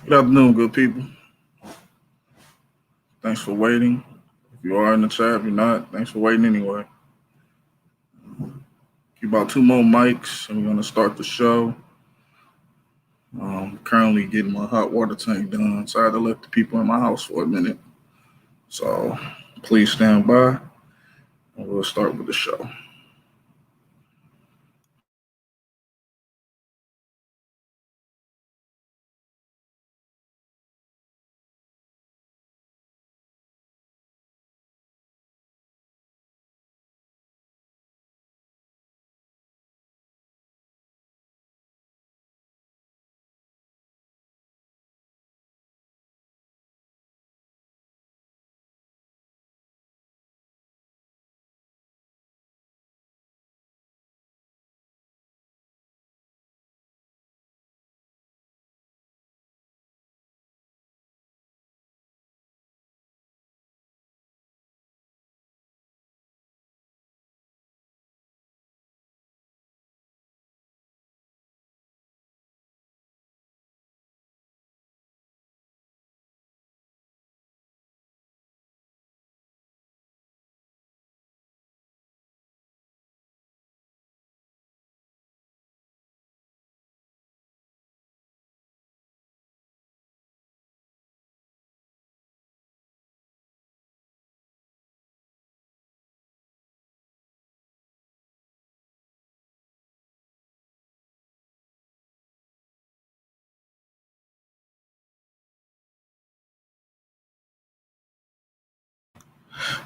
Good afternoon, good people. Thanks for waiting. If you are in the chat, if you're not, thanks for waiting anyway. Keep about two more mics, and we're going to start the show. Currently getting my hot water tank done, so I had to let the people in my house for a minute. So please stand by, and we'll start with the show.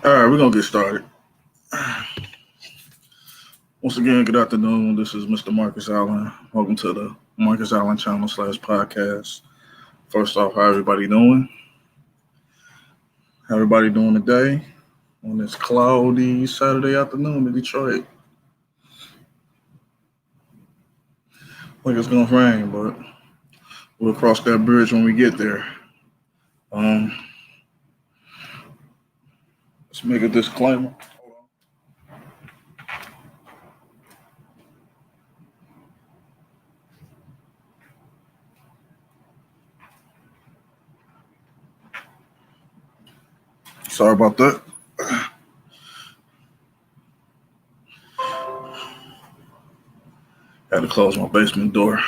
All right, we're going to get started. Once again, good afternoon. This is Mr. Marcus Allen. Welcome to the Marcus Allen channel / podcast. First off, how everybody doing? How everybody doing today on this cloudy Saturday afternoon in Detroit? Like it's gonna rain, but we'll cross that bridge when we get there. Um, let's make a disclaimer. Sorry about that. Had to close my basement door.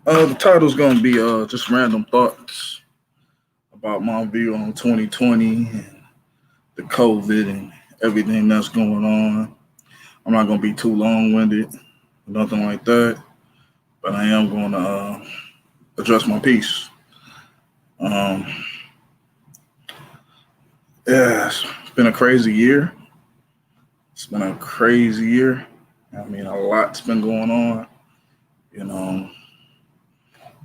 The title's gonna be just random thoughts about my view on 2020 and the COVID and everything that's going on. I'm not gonna be too long-winded, nothing like that, but I am gonna address my piece. Um, yeah, it's been a crazy year. It's been a crazy year. I mean, a lot's been going on. You know,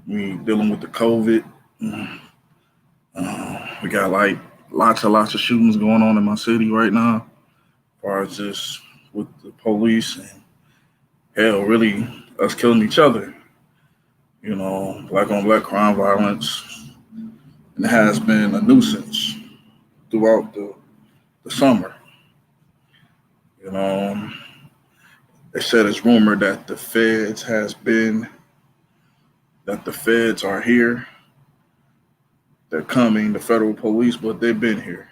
we dealing with the COVID. We got like lots of shootings going on in my city right now, as far as just with the police and hell, really us killing each other. You know, black on black crime violence, and it has been a nuisance throughout the summer. You know, they said it's rumored that the feds are here. They're coming, the federal police, but they've been here.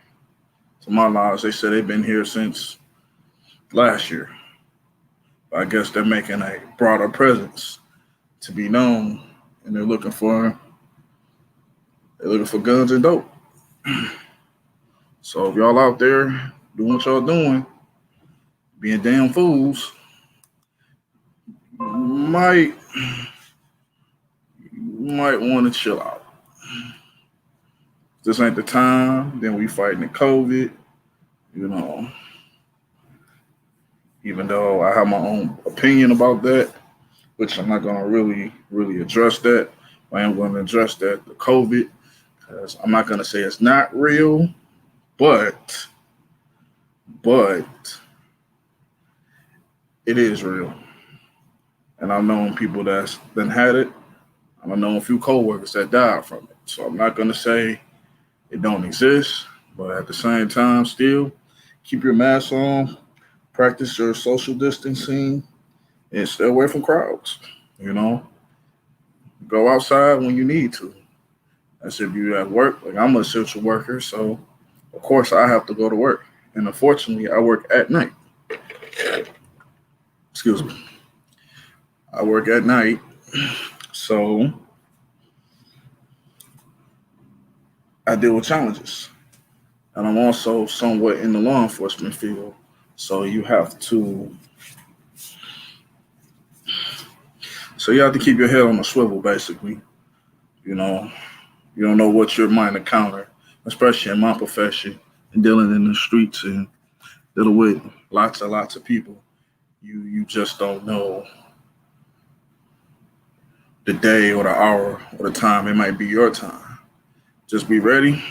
To my knowledge, they said they've been here since last year. I guess they're making a broader presence to be known, and they're looking for guns and dope. So if y'all out there doing what y'all doing, being damn fools, might might want to chill out. This ain't the time. Then we fighting the COVID. You know, even though I have my own opinion about that, which I'm not gonna really address that. I am going to address that the COVID, because I'm not gonna say it's not real, but but it is real. And I've known people that's been had it. I've known a few coworkers that died from it. So I'm not gonna say it don't exist, but at the same time, still keep your mask on, practice your social distancing, and stay away from crowds. You know, Go outside when you need to. That's if you at work. Like I'm an essential worker, so of course I have to go to work. And unfortunately, I work at night. Excuse me. I work at night, so I deal with challenges. And I'm also somewhat in the law enforcement field. So you have to keep your head on a swivel basically. You know, you don't know what you might encounter, especially in my profession and dealing in the streets and dealing with lots of people. You just don't know the day or the hour or the time. It might be your time. Just be ready.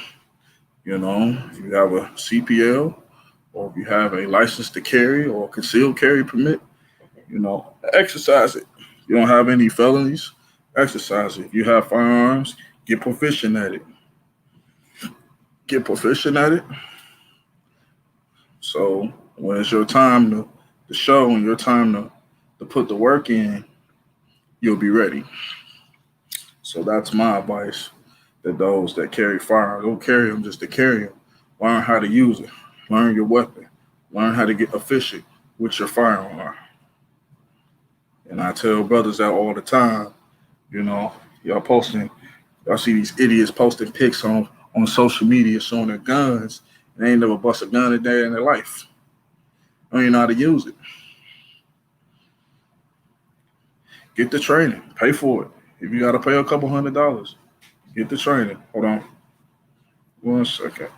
If you have a CPL or if you have a license to carry or concealed carry permit, exercise it. You don't have any felonies, exercise it. If you have firearms, get proficient at it. Get proficient at it. So when it's your time to show and your time to put the work in, you'll be ready. So that's my advice that those that carry firearms, don't carry them just to carry them. Learn how to use it. Learn your weapon. Learn how to get efficient with your firearm. And I tell brothers that all the time. You know, y'all see these idiots posting pics on social media showing their guns, and they ain't never bust a gun a day in their life. They don't even know how to use it. Get the training. Pay for it. If you got to pay a couple $100, get the training. Hold on 1 second.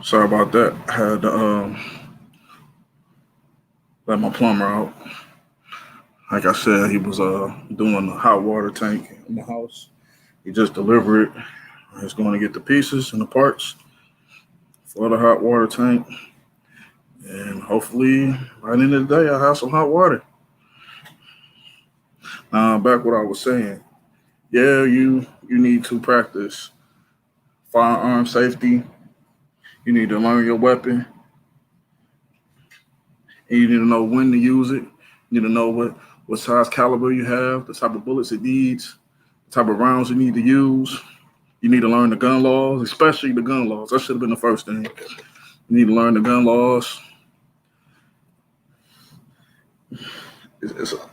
Sorry about that. I had to let my plumber out. Like I said, he was doing the hot water tank in the house. He just delivered it. He's going to get the pieces and the parts for the hot water tank. And hopefully, by the end of the day, I'll have some hot water. Now, back what I was saying. Yeah, you need to practice firearm safety. You need to learn your weapon. And you need to know when to use it. You need to know what size caliber you have, the type of bullets it needs, the type of rounds you need to use. You need to learn the gun laws, especially the gun laws. That should have been the first thing. You need to learn the gun laws.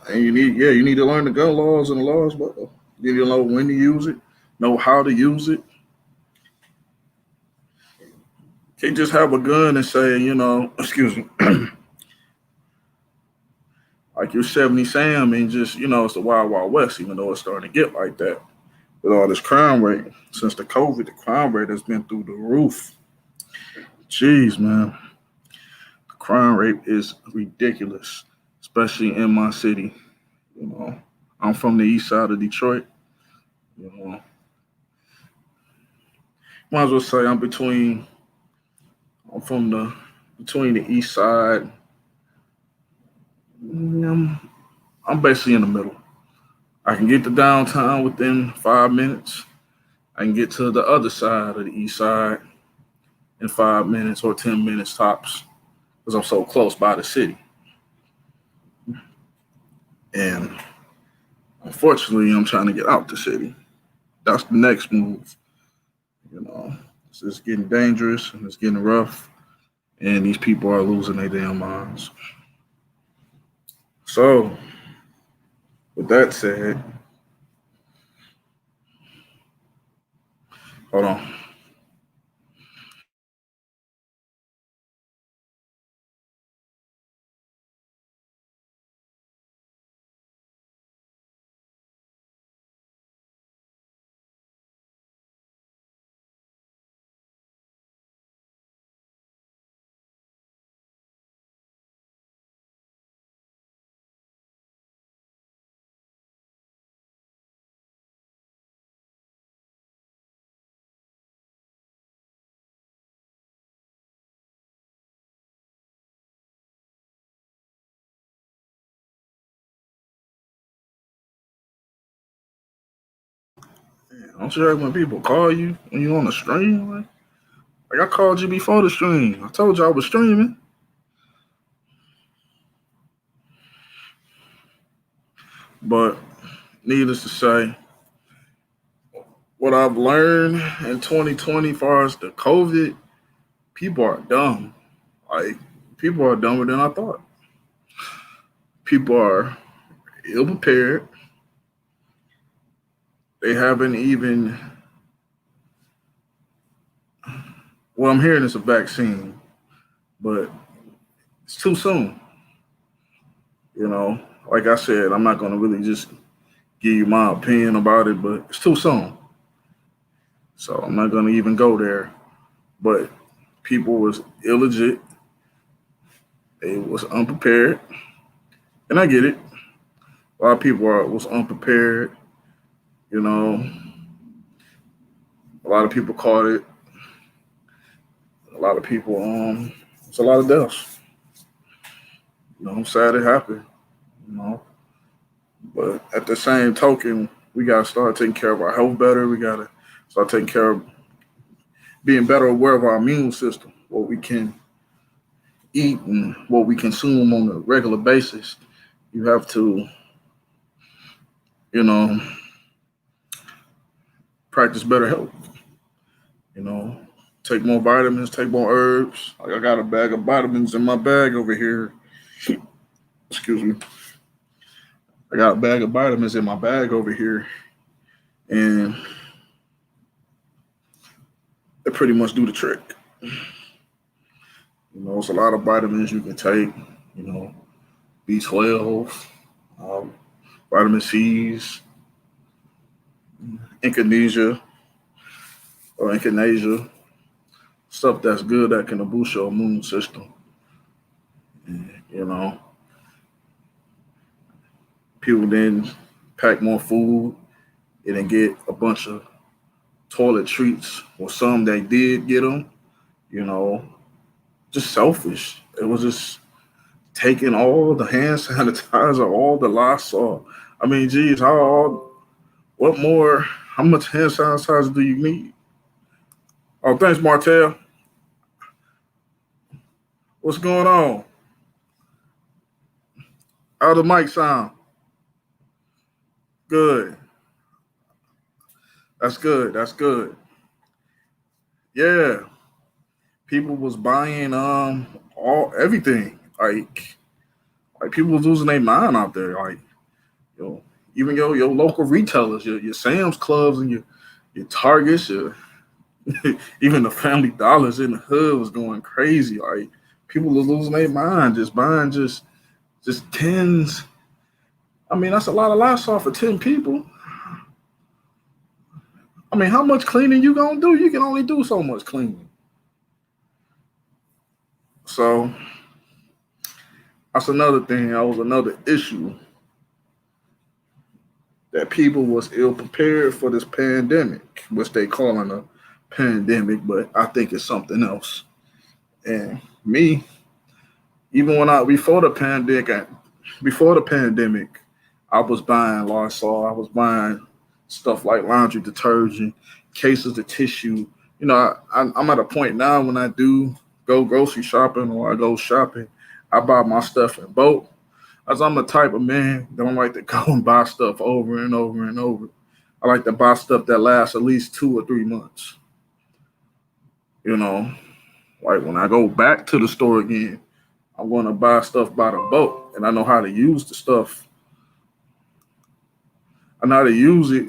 And you need to learn the gun laws and the laws, but you need to know when to use it, know how to use it, Can't just have a gun and say, excuse me, like you're 70 Sam and just, it's the Wild Wild West, even though it's starting to get like that with all this crime rate. Since the COVID, the crime rate has been through the roof. Jeez, man. The crime rate is ridiculous, especially in my city. You know, I'm from the east side of Detroit. You know, might as well say I'm from the between the east side. I'm basically in the middle. I can get to downtown within 5 minutes. I can get to the other side of the east side in 5 minutes or 10 minutes tops because I'm so close by the city. And unfortunately, I'm trying to get out the city. That's the next move. You know, it's getting dangerous and it's getting rough, and these people are losing their damn minds. So, with that said, hold on. Don't you like when people call you when you're on the stream? Like I called you before the stream. I told you I was streaming. But needless to say, what I've learned in 2020 as far as the COVID, people are dumb. Like people are dumber than I thought. People are ill prepared. They haven't even. Well, I'm hearing it's a vaccine, but it's too soon. You know, like I said, I'm not going to really just give you my opinion about it, but it's too soon. So I'm not going to even go there. But people was illegit. They was unprepared, and I get it. A lot of people was unprepared. You know, a lot of people caught it. A lot of people, it's a lot of deaths. I'm sad it happened. You know, but at the same token, we gotta start taking care of our health better. We gotta start taking care of being better aware of our immune system, what we can eat and what we consume on a regular basis. You have to, you know, practice better health. You know, take more vitamins, take more herbs. Like I got a bag of vitamins in my bag over here. Excuse me. I got a bag of vitamins in my bag over here, and they pretty much do the trick. It's a lot of vitamins you can take. You know, B12, um, vitamin C's, echinacea or echinacea, stuff that's good that can boost your immune system. And, people then pack more food and then get a bunch of toilet treats, or some they did get them. You know, just selfish. It was just taking all the hand sanitizer, all the Lysol. I mean, geez, what more? How much hand sanitizer do you need? Oh, thanks, Martell. What's going on? How the mic sound? Good. That's good. That's good. Yeah. People was buying all everything. Like people was losing their mind out there. Like, you know, even your local retailers, your Sam's Clubs and your Targets, your Even the Family Dollars in the hood was going crazy. Like people was losing their mind just buying just tens. I mean, that's a lot of Lysol for 10 people. I mean, how much cleaning you gonna do? You can only do so much cleaning. So that's another thing. That was another issue that people was ill prepared for this pandemic, which they calling a pandemic, but I think it's something else. And me, even when I before the pandemic, I was buying Lysol. I was buying stuff like laundry detergent, cases of tissue. I'm at a point now when I do go grocery shopping or I go shopping, I buy my stuff in bulk. As I'm the type of man that don't like to go and buy stuff over and over and over. I like to buy stuff that lasts at least 2 or 3 months. You know, like when I go back to the store again, I'm going to buy stuff by the bulk, and I know how to use the stuff. I know how to use it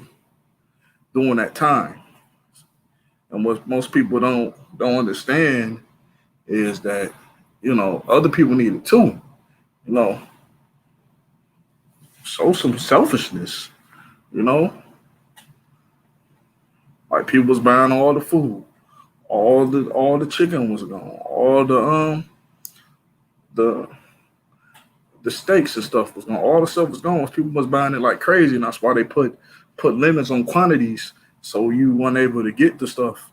during that time. And what most people don't understand is that other people need it too. You know, show some selfishness. You know, like people was buying all the food, all the chicken was gone, all the the steaks and stuff was gone, all the stuff was gone. People was buying it like crazy, and that's why they put limits on quantities, so you weren't able to get the stuff.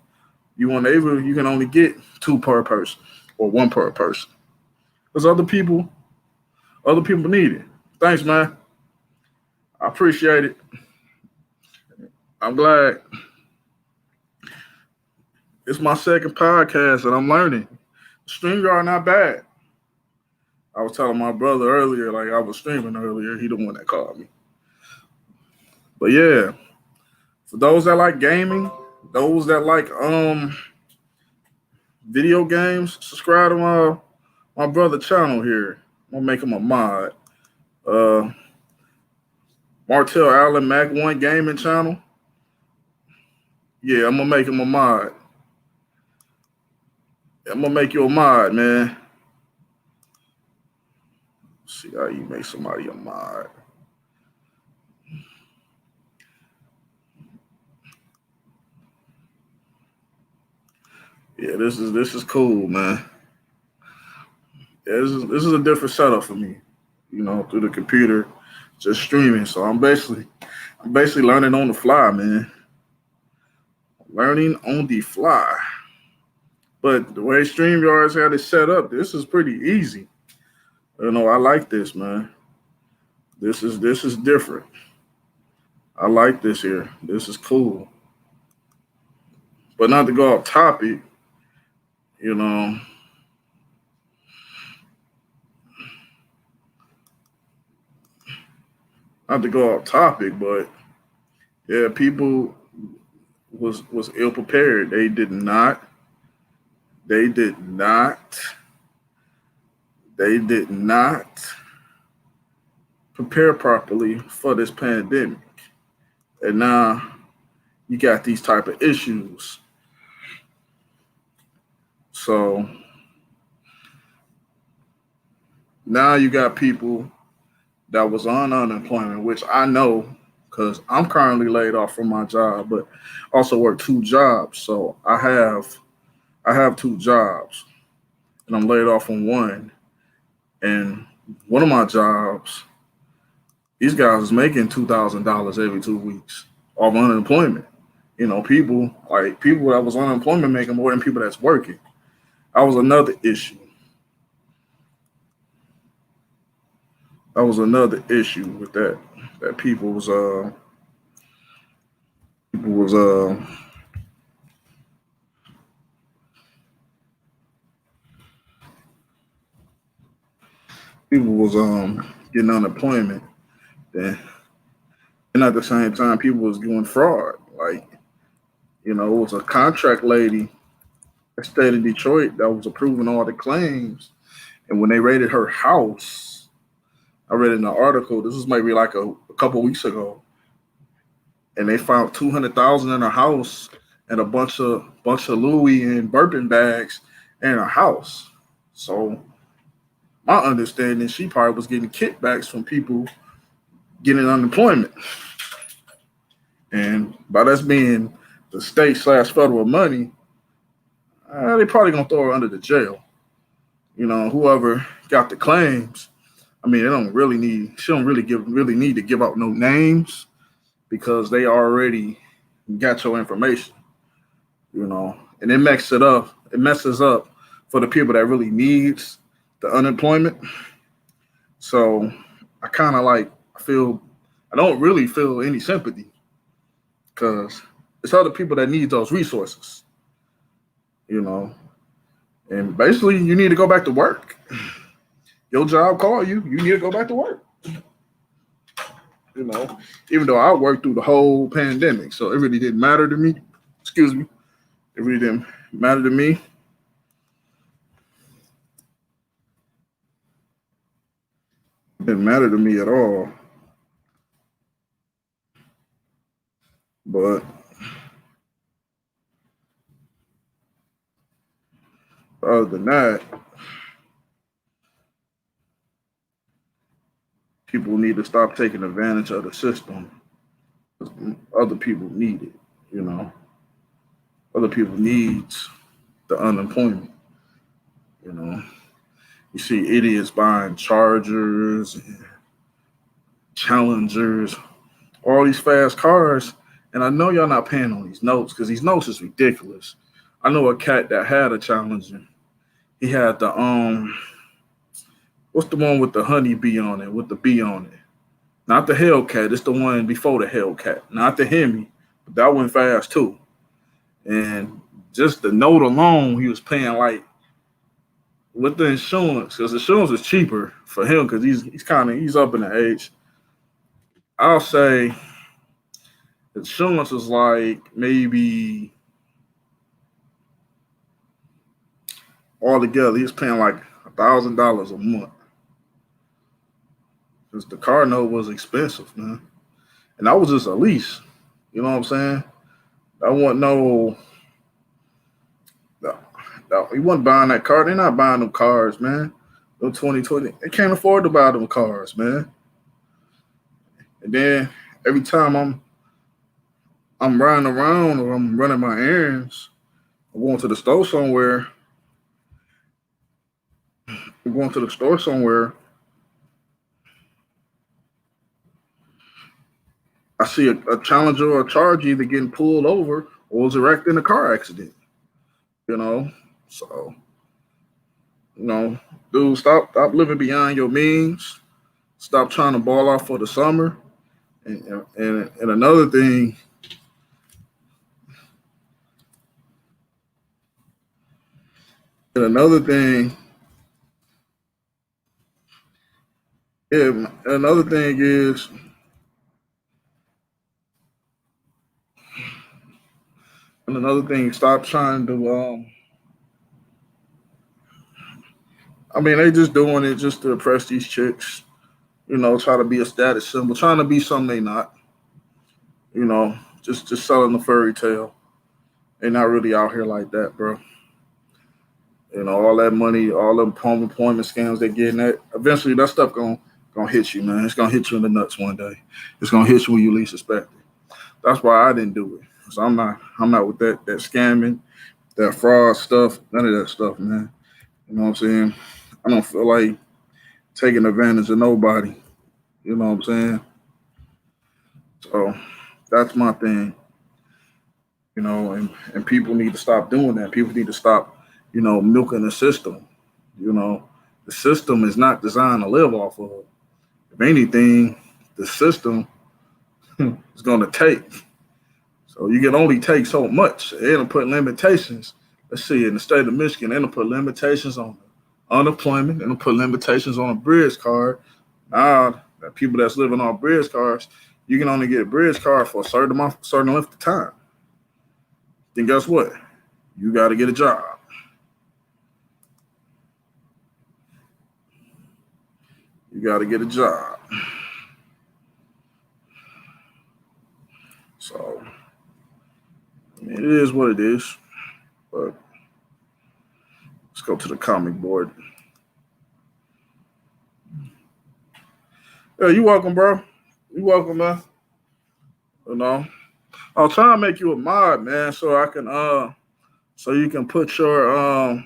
You can only get two per person or one per person. Because other people need it. Thanks, man. I appreciate it. I'm glad. It's my second podcast and I'm learning. StreamYard not bad. I was telling my brother earlier, like I was streaming earlier. He the one that called me. But yeah, for those that like gaming, those that like video games, subscribe to my brother channel here. I'm gonna make him a mod. Uh Martell Allen Mac 1 gaming channel. Yeah, I'm gonna make him a mod. I'm gonna make you a mod, man. See how you make somebody a mod. Yeah, this is cool, man. Yeah, this is a different setup for me. Through the computer, just streaming. So I'm basically learning on the fly, man. Learning on the fly. But the way StreamYards had it set up, this is pretty easy. I like this, man. This is different. I like this here. This is cool. But not to go off topic, you know, not to go off topic, but yeah, people was ill prepared. They did not they did not prepare properly for this pandemic. And now you got these type of issues. So now you got people that was on unemployment, which I know because I'm currently laid off from my job, but also work two jobs. So I have two jobs and I'm laid off from one. And one of my jobs, these guys is making $2,000 every 2 weeks off unemployment. People that was on unemployment making more than people that's working. That was another issue. That was another issue with that. That people was getting unemployment. Then and at the same time people was doing fraud. Like, it was a contract lady that stayed in Detroit that was approving all the claims. And when they raided her house, I read in the article, this was maybe like a couple weeks ago, and they found 200,000 in her house and a bunch of bunch of Louis and Birkin bags in her house. So my understanding, she probably was getting kickbacks from people getting unemployment, and by us being the state slash federal money, they probably gonna throw her under the jail. Whoever got the claims. I mean, they don't really need. She don't really need to give out no names because they already got your information. And it messes it up. It messes up for the people that really needs the unemployment. So I kind of like feel I don't really feel any sympathy because it's other people that need those resources. You know, and basically you need to go back to work. Your job call you. You need to go back to work. You know, even though I worked through the whole pandemic, so it really didn't matter to me. Excuse me, it really didn't matter to me. It didn't matter to me at all. But other than that, people need to stop taking advantage of the system. Other people need it. You know, other people needs the unemployment. You know, you see idiots buying Chargers and Challengers, all these fast cars, and I know y'all not paying on these notes because these notes is ridiculous. I know a cat that had a Challenger. He had the what's the one with the honey bee on it, with the bee on it? Not the Hellcat. It's the one before the Hellcat. Not the Hemi. But that went fast too. And just the note alone, he was paying like with the insurance, because insurance is cheaper for him because he's up in the age. I'll say insurance is like maybe altogether he's paying like $1,000 a month because the car note was expensive, man. And that was just a lease. You know what I'm saying? I want no. No, no, he wasn't buying that car. They're not buying them cars, man. No 2020. They can't afford to buy them cars, man. And then every time I'm riding around or I'm running my errands, I'm going to the store somewhere. I'm going to the store somewhere. I see a Challenger or a Charge either getting pulled over or was wrecked in a car accident. You know, so dude, stop living beyond your means. Stop trying to ball off for the summer. And another thing, and another thing, yeah, another thing is, and another thing, stop trying to. I mean, they just doing it just to impress these chicks. Try to be a status symbol, trying to be something they not. Just selling the fairy tale. They not really out here like that, bro. All that money, all them home employment scams they getting at. Eventually, that stuff gonna hit you, man. It's gonna hit you in the nuts one day. It's gonna hit you when you least expect it. That's why I didn't do it. So I'm not with that scamming, that fraud stuff, none of that stuff, man. You know what I'm saying? I don't feel like taking advantage of nobody. You know what I'm saying? So that's my thing. And people need to stop doing that. People need to stop, milking the system. You know, the system is not designed to live off of. If anything, the system is going to take. So you can only take so much. They're going to put limitations. Let's see, in the state of Michigan, they're going to put limitations on unemployment. They're going to put limitations on a bridge card. Now, that people that's living on bridge cards, you can only get a bridge card for a certain length of time. Then guess what? You got to get a job. You got to get a job. So, I mean, it is what it is. But let's go to the comic board. Yeah, you welcome, bro. You welcome, man. You know, I'll try to make you a mod, man, so I can so you can put your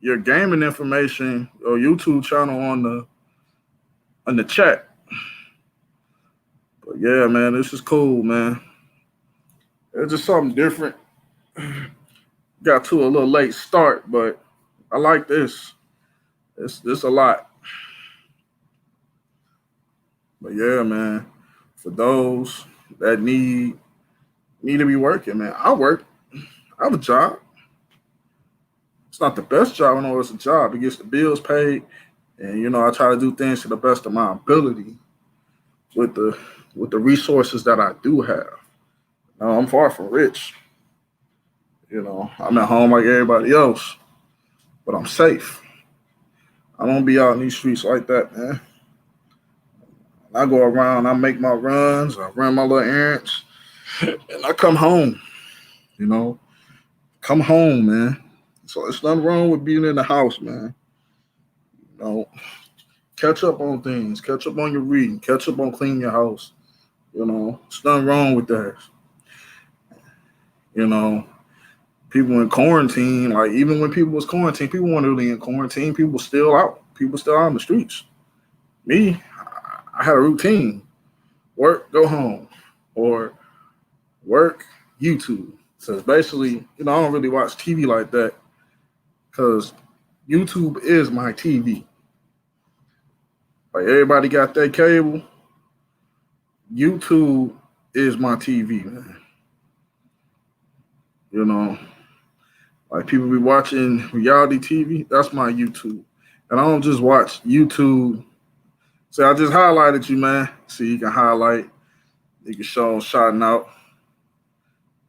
gaming information or YouTube channel on the chat. But yeah, man, this is cool, man. It's just something different. Got to a little late start, but I like this. It's a lot. But yeah, man, for those that need to be working, man, I work. I have a job. It's not the best job. I know it's a job. It gets the bills paid, and I try to do things to the best of my ability with the resources that I do have. I'm far from rich. I'm at home like everybody else, but I'm safe. I don't be out in these streets like that, man. I go around, I make my runs, I run my little errands, and I come home. You know, come home, man. So there's nothing wrong with being in the house, man. Catch up on things, catch up on your reading, catch up on cleaning your house. There's nothing wrong with that. People in quarantine, like even when people was quarantined, people weren't really in quarantine. People still out. People still out in the streets. Me, I had a routine: work, go home, or work, YouTube. So it's basically, I don't really watch TV like that because YouTube is my TV. Like everybody got their cable. YouTube is my TV, man. Like people be watching reality TV, that's my YouTube. And I don't just watch YouTube. So I just highlighted you, man. So you can highlight, you can show them shouting out.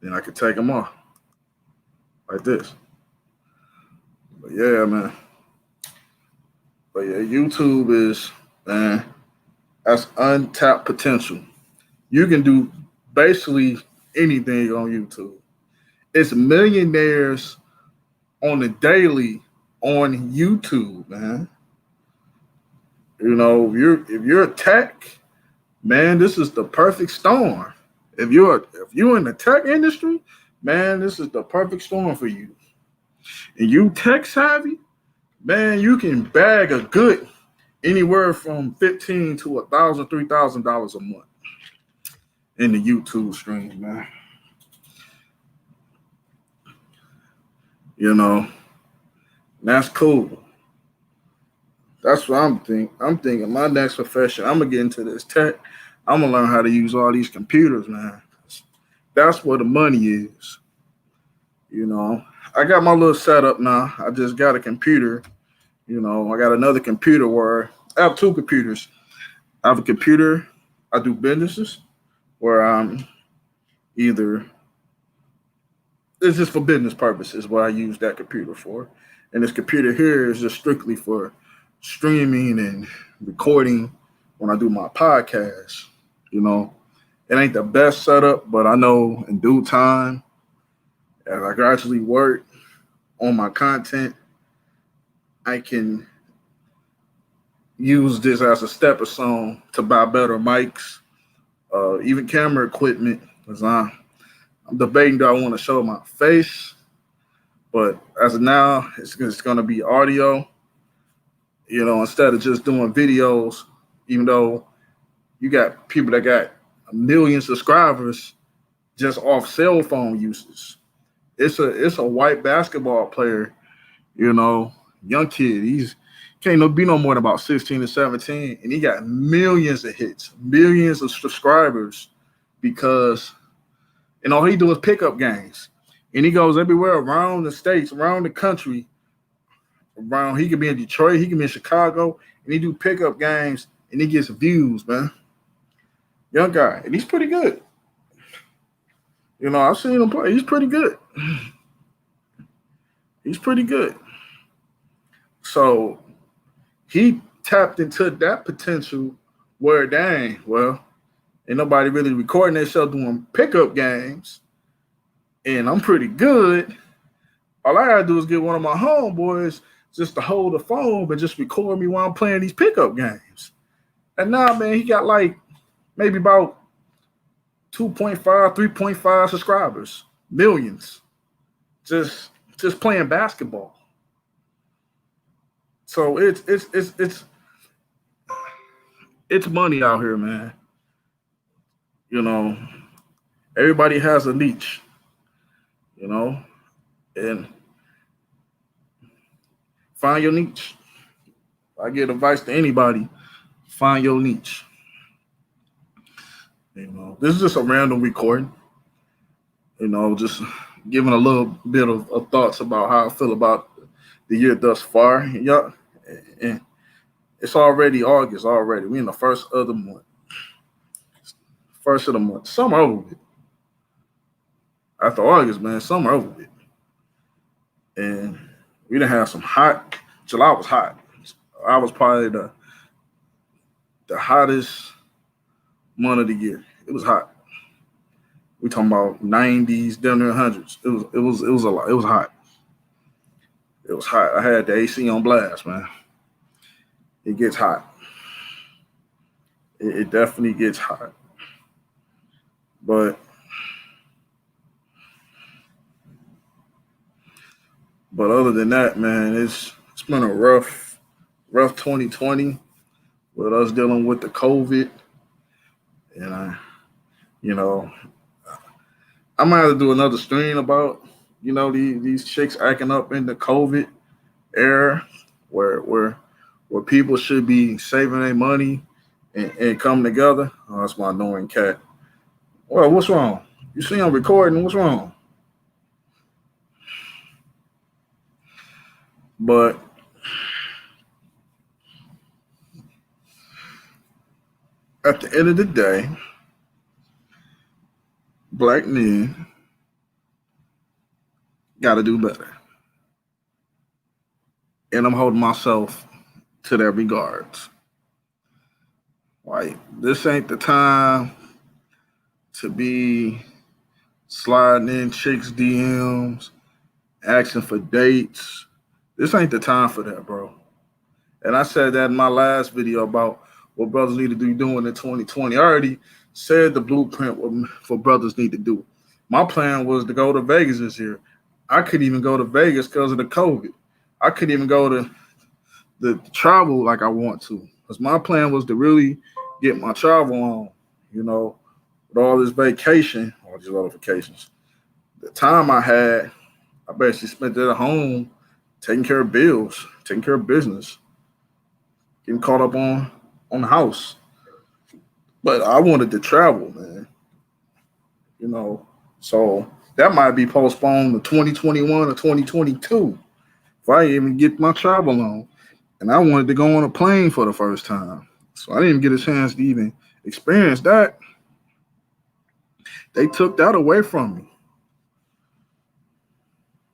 Then I can take them off. Like this. But yeah, man. But yeah, YouTube is, man, that's untapped potential. You can do basically anything on YouTube. It's millionaires on the daily on YouTube, man. If you're a tech, man, this is the perfect storm. If you're in the tech industry, man, this is the perfect storm for you. And you tech savvy, man, you can bag a good anywhere from $1,500 to $1,000, $3,000 a month in the YouTube streams, man. That's cool. That's what I'm thinking. I'm thinking my next profession, I'm going to get into this tech. I'm going to learn how to use all these computers, man. That's where the money is. I got my little setup now. I just got a computer. I got another computer where I have two computers. I have a computer. I do businesses where I'm either, it's just for business purposes what I use that computer for. And this computer here is just strictly for streaming and recording when I do my podcast. It ain't the best setup, but I know in due time, as I gradually work on my content, I can use this as a stepping stone to buy better mics, even camera equipment. Because I'm debating, do I want to show my face? But as of now, it's going to be audio, instead of just doing videos, even though you got people that got a million subscribers just off cell phone uses. It's a white basketball player, young kid. He's can't be no more than about 16 or 17, and he got millions of hits, millions of subscribers because all he do is pick up games. And he goes everywhere around the states, around the country. He could be in Detroit, he could be in Chicago, and he do pickup games, and he gets views, man. Young guy, and he's pretty good. I've seen him play. He's pretty good. He's pretty good. So he tapped into that potential where, dang, well, ain't nobody really recording themselves doing pickup games, and I'm pretty good. All I gotta do is get one of my homeboys just to hold the phone, but just record me while I'm playing these pickup games. And now, man, he got like maybe about 2.5, 3.5 subscribers, millions, just playing basketball. So it's money out here, man. You know, everybody has a niche, you know, and find your niche. I give advice to anybody, find your niche. You know, this is just a random recording, you know, just giving a little bit of thoughts about how I feel about the year thus far. Yeah, and it's already August already. We in the first of the month. First of the month. Summer over with. After August, man, summer over with. And we done have some hot. July was hot. I was probably the hottest month of the year. It was hot. We talking about 90s, down there hundreds. It was a lot. It was hot. It was hot. I had the AC on blast, man. It gets hot. It definitely gets hot. But other than that, man, it's been a rough 2020 with us dealing with the COVID, and you know, I might have to do another stream about these chicks acting up in the COVID era, where people should be saving their money and coming together. Oh, that's my annoying cat. Well, what's wrong? You see I'm recording. What's wrong? But at the end of the day, black men got to do better. And I'm holding myself to that regards. Like, this ain't the time to be sliding in chicks' DMs, asking for dates. This ain't the time for that, bro. And I said that in my last video about what brothers need to be doing in 2020. I already said the blueprint for brothers need to do. My plan was to go to Vegas this year. I couldn't even go to Vegas because of the COVID. I couldn't even go to the travel like I want to. Because my plan was to really get my travel on, with all this vacation, all these other vacations. The time I had, I basically spent it at home taking care of bills, taking care of business, getting caught up on the house. But I wanted to travel, man. So that might be postponed to 2021 or 2022 if I even get my travel on. And I wanted to go on a plane for the first time. So I didn't even get a chance to even experience that. They took that away from me.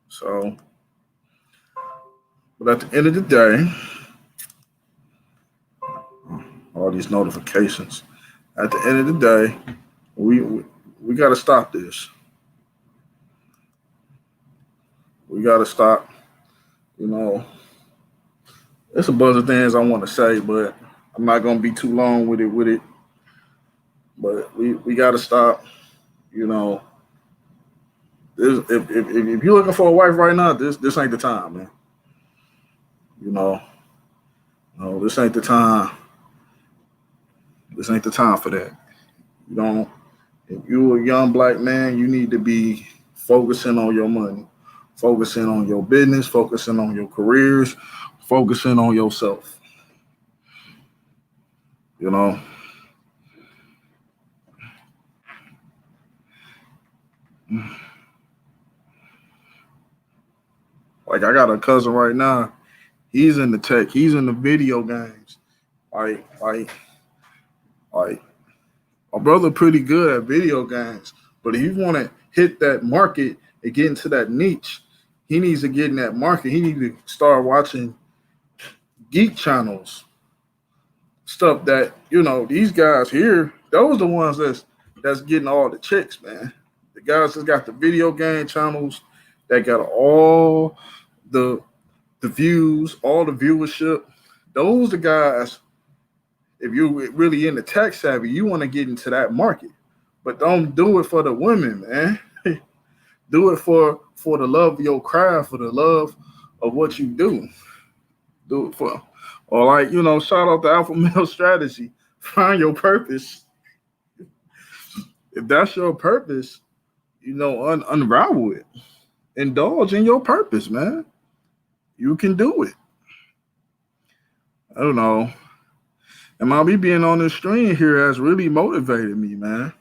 So, but at the end of the day, all these notifications. At the end of the day, we got to stop this. We got to stop. There's a bunch of things I want to say, but I'm not gonna be too long with it. But we got to stop. If you're looking for a wife right now, this ain't the time, man. No, this ain't the time. This ain't the time for that. If you're a young black man, you need to be focusing on your money, focusing on your business, focusing on your careers, focusing on yourself. Like, I got a cousin right now. He's in the tech. He's in the video games. Like my brother pretty good at video games. But if you want to hit that market and get into that niche, he needs to get in that market. He needs to start watching geek channels, stuff that these guys here. Those are the ones that's getting all the chicks, man. The guys that's got the video game channels, that got all the views, all the viewership. Those the guys. If you're really into tech savvy, you want to get into that market, but don't do it for the women, man. Do it for the love of your craft, for the love of what you do. Do it for, or like shout out to Alpha Male Strategy. Find your purpose. If that's your purpose, unravel it. Indulge in your purpose, man. You can do it. I don't know. And my me being on this stream here has really motivated me, man.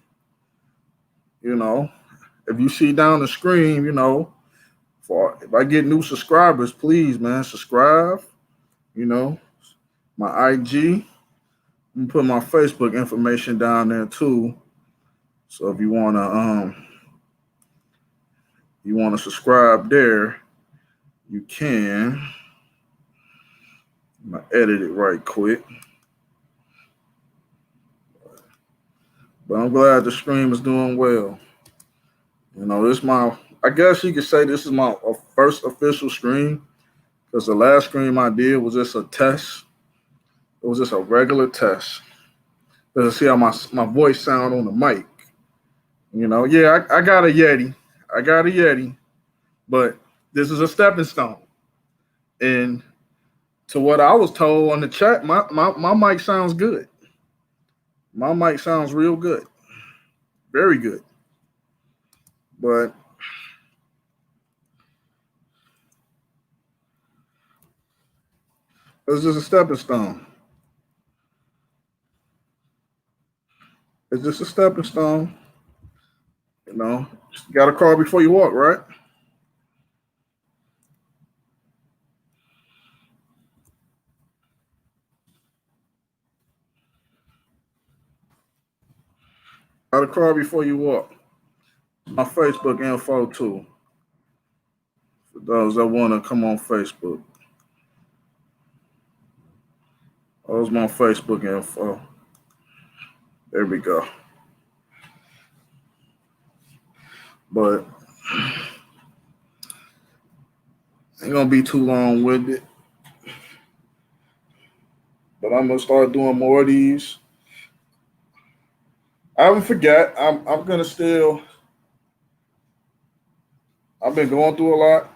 You know, if you see down the screen, for if I get new subscribers, please, man, subscribe. You know, my IG. I'm put my Facebook information down there too. So if you wanna subscribe there, you can. I'm gonna edit it right quick. But I'm glad the stream is doing well. I guess you could say this is my first official stream because the last stream I did was just a test. It was just a regular test. To see how my voice sound on the mic. Yeah, I got a Yeti. But this is a stepping stone. And to what I was told on the chat, my mic sounds good. My mic sounds real good. Very good. But it's just a stepping stone. It's just a stepping stone. You got to crawl before you walk, right? Got to crawl before you walk. My Facebook info too. For those that want to come on Facebook. There's my Facebook info. There we go. But ain't gonna be too long with it. But I'm gonna start doing more of these. I haven't forgot. I'm gonna still. I've been going through a lot.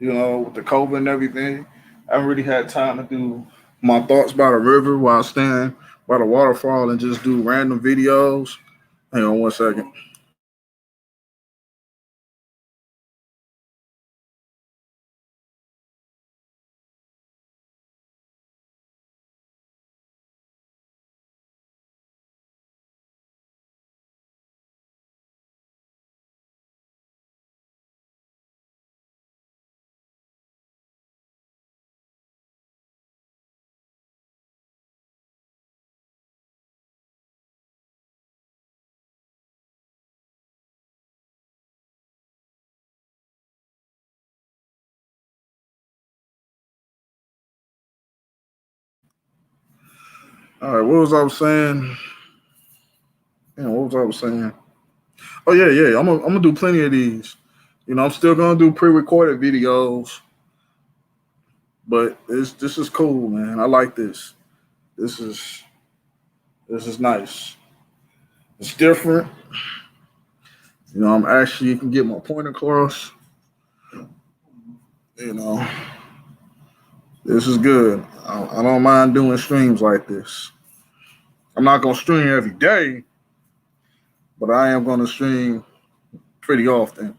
With the COVID and everything. I haven't really had time to do my thoughts by the river while standing by the waterfall and just do random videos. Hang on one second. All right, what was I saying? What was I saying? Oh yeah. I'm gonna do plenty of these. I'm still gonna do pre-recorded videos, but this is cool, man. I like this. This is nice. It's different. I'm actually can get my point across. This is good. I don't mind doing streams like this. I'm not gonna stream every day, but I am gonna stream pretty often.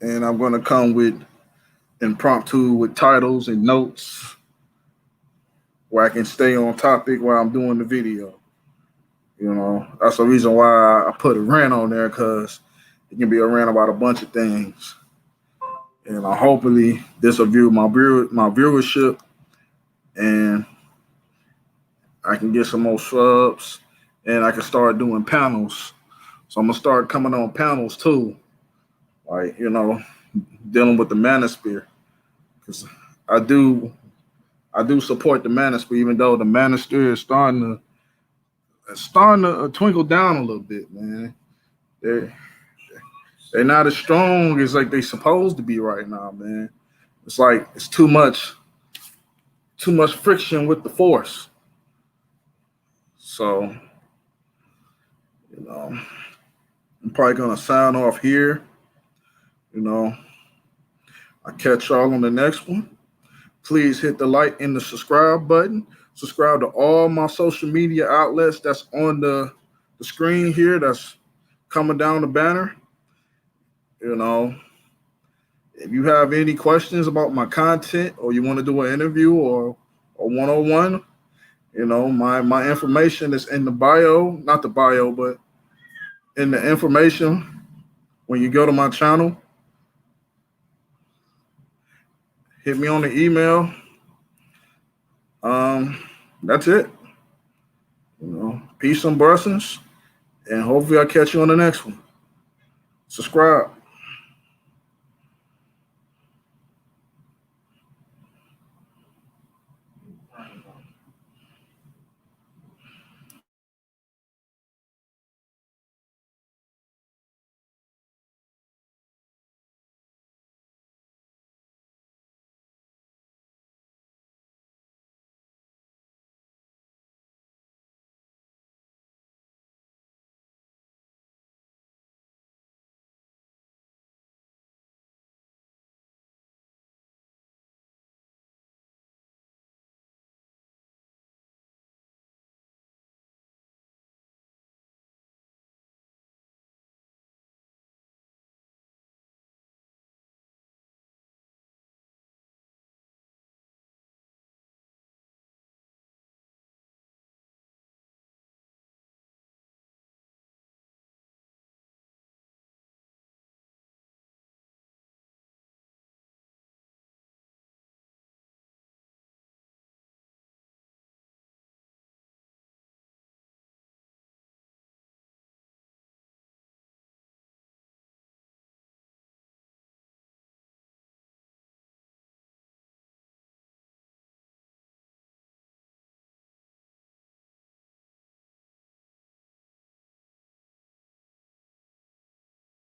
And I'm gonna come with impromptu with titles and notes where I can stay on topic while I'm doing the video. That's the reason why I put a rant on there, because it can be a rant about a bunch of things. And hopefully this will view my viewership, and I can get some more subs, and I can start doing panels. So I'm gonna start coming on panels too, like dealing with the manosphere, because I do support the manosphere, even though the manosphere is starting to twinkle down a little bit, man. They're, they're not as strong as like they supposed to be right now, man. It's like it's too much friction with the force. So, you know, I'm probably gonna sign off here. You know, I'll catch y'all on the next one. Please hit the like and the subscribe button. Subscribe to all my social media outlets that's on the screen here, that's coming down the banner. You know, if you have any questions about my content or you want to do an interview or one-on-one, you know, my information is in the bio, not the bio, but in the information when you go to my channel. Hit me on the email. That's it. You know, peace and blessings, and hopefully I'll catch you on the next one. Subscribe.